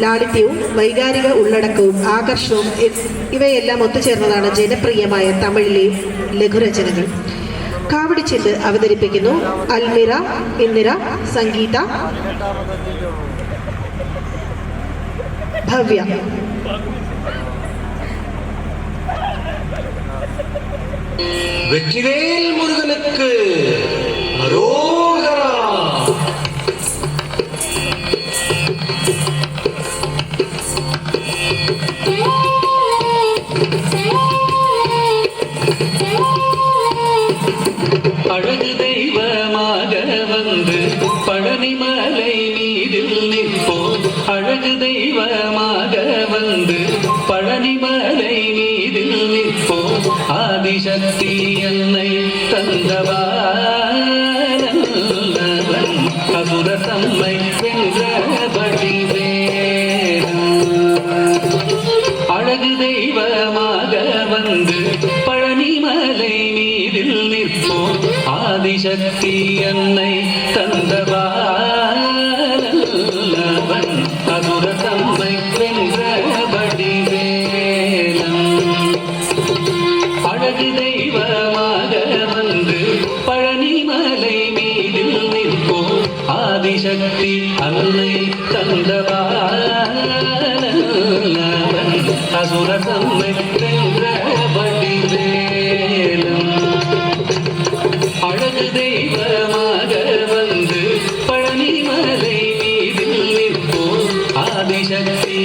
ലാളിത്യവും വൈകാരിക ഉള്ളടക്കവും ആകർഷണവും ഇവയെല്ലാം ഒത്തുചേർന്നതാണ് ജനപ്രിയമായ തമിഴിലെ ലഘുരചനകൾ. കാവടിച്ചെണ്ട് അവതരിപ്പിക്കുന്നു അൽമിറ, ഇന്ദിര, സംഗീത, ഭവ്യ. வெற்றிவேல் முருகனுக்கு அரோகரா. அழகு தெய்வமாக வந்து பழனிமலை மீதில் நிற்போம். அழகு தெய்வமாக வந்து பழனிமலை மீதில் நிற்போம். ஆதிசக்தி என்னை தந்தவான் அசுர தம்மை வென்றபடி அழகு தெய்வமாக வந்து பழனிமலை மீதில் நிற்போம். ஆதிசக்தி என்னை தந்தவான் அசுர தம்மை வென்றபடி அழகு தெய்வமாக வந்து பழனிமலை மீதில் நிற்போம். ஆதிசக்தி அன்னை தந்தவான் அசுர தம்மை வென்றபடி அழகு தெய்வமாக வந்து பழனிமலை மீதில் நிற்போம். ஆதிசக்தி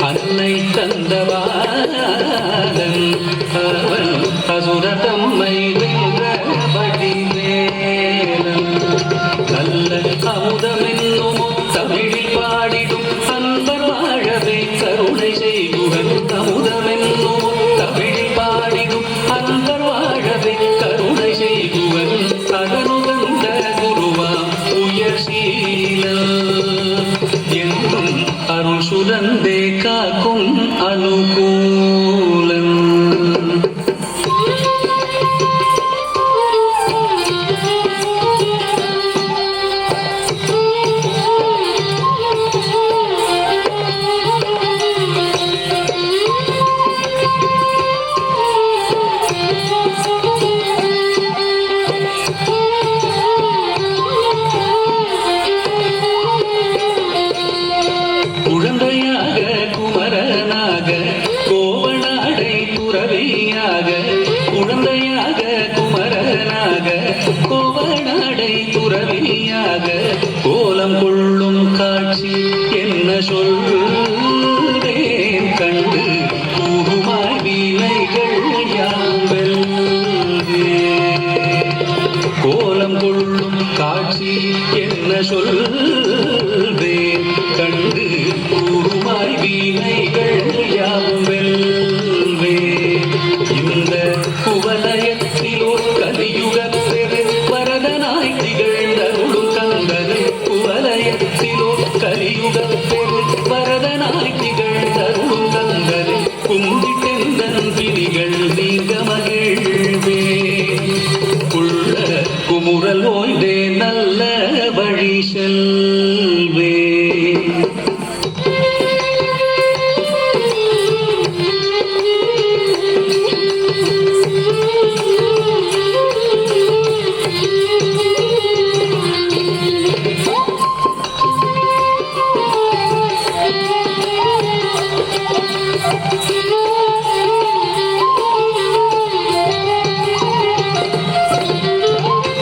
அன்னை தந்தவான் அசுர தம்மை வென்றபடி நல்ல அமுதமென்னுமோ தமிழில் பாடிடும் அன்பர் வாழவே கருணை செய்குவன். அமுதமென்னுமோ தமிழில் பாடிடும் அன்பர் வாழவே கருணை செய்குவன். அதனுகந்த குருவாம் உயர்சீலன் என்றும் அருள் சுரந்தே காக்கும் அனுகூலன். குழந்தையாக குமரனாக கோவனாடை துறவியாக. குழந்தையாக குமரனாக கோவனாடை துறவியாக. கோலம் கொள்ளும் காட்சி என்ன சொல்வேன் கண்டு கூகுமாய் வீணைகள் யாம்பல். கோலம் கொள்ளும் காட்சி என்ன சொல்வேன் கண்டு கூறுமாய் வீணைகள் யாம்பெல்வே. இந்த குவலயத்திலோ கலியுக பெரு வரதனாய் திகழ்ந்தருளும் கந்தனை. குவலயத்திலோ கலியுக பெரு வரதனாய் திகழ்ந்தருளும் கந்தனை. கும்பிட்டெந்தன் பிணிகள் நீங்க மகிழ்வே. உள்ள குமுறல் ஓய்வே நல்ல வழி செல்வே.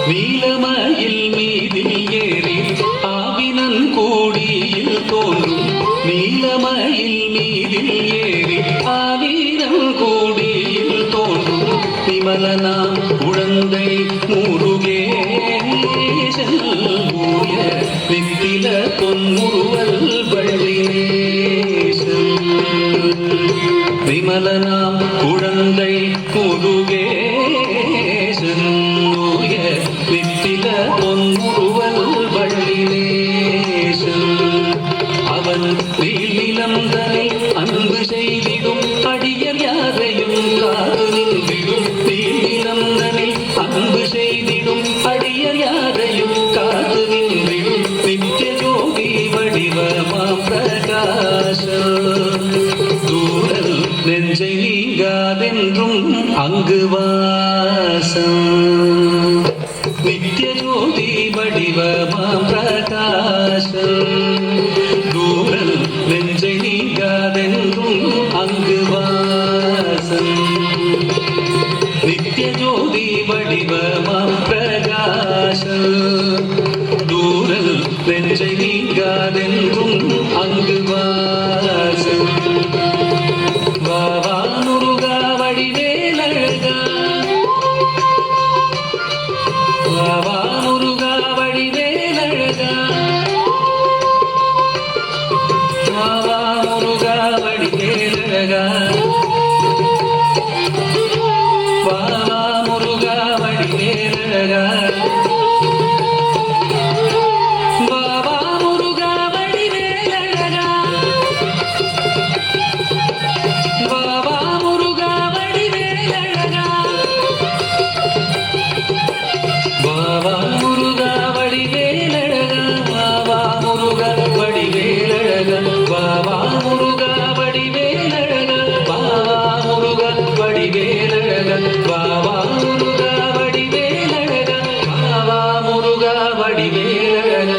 நீலமயில் மீதில் ஏறி ஆவினன் கோடியில் தோன்றும். நீலமயில் மீதில் ஏறி ஆவினன் கோடியில் தோன்றும். விமலனாம் குழந்தை முருகேசன் ஊய நித்தில பொன்முருவல் வள்ளினேசன். விமலனாம் குழந்தை முருகேசன் ஊய நித்தில பொன்முருவல் வள்ளினேசன். அவன் நீலிலந்தனை அன்பு செய்திடும் அடியர் யாரையும் காது நின்றிடும். நீலிலந்தனை அன்பு செய்திடும் அடியர் யாரையும் காது நின்றிடும். நித்திய ஜோதி வடிவமாம் பிரகாச தூரல் நெஞ்சை நீங்காதென்றும் அங்கு வாசம் நித்திய ஜோதி வடிவமாம் பிரகாசம் தூரல் நெஞ்சை நீங்காதென்றும் அங்கு வாசம் நித்திய ஜோதி வடிவமாம் பிரகாசம் தூரல் நெஞ்சை நீங்காதென்றும் அங்கு வாசம் வாவா முருகா வடிவேலழகா வாவா முருகா வடிவேலழகா வாவா முருகா வடிவேலழகா வாவா முருகா வடிவேலழகா வாவா முருகா வடிவேலழகா வாவா முருகா வடிவேலழகா வாவா முருகா வடிவேலழகா வாவா முருகா வடிவேலழகா வாவா முருகா வடிவேலழகா வாவா முருகா வடிவேலழகா வாவா முருகா வடிவேலழகா வாவா முருகா வடிவேலழகா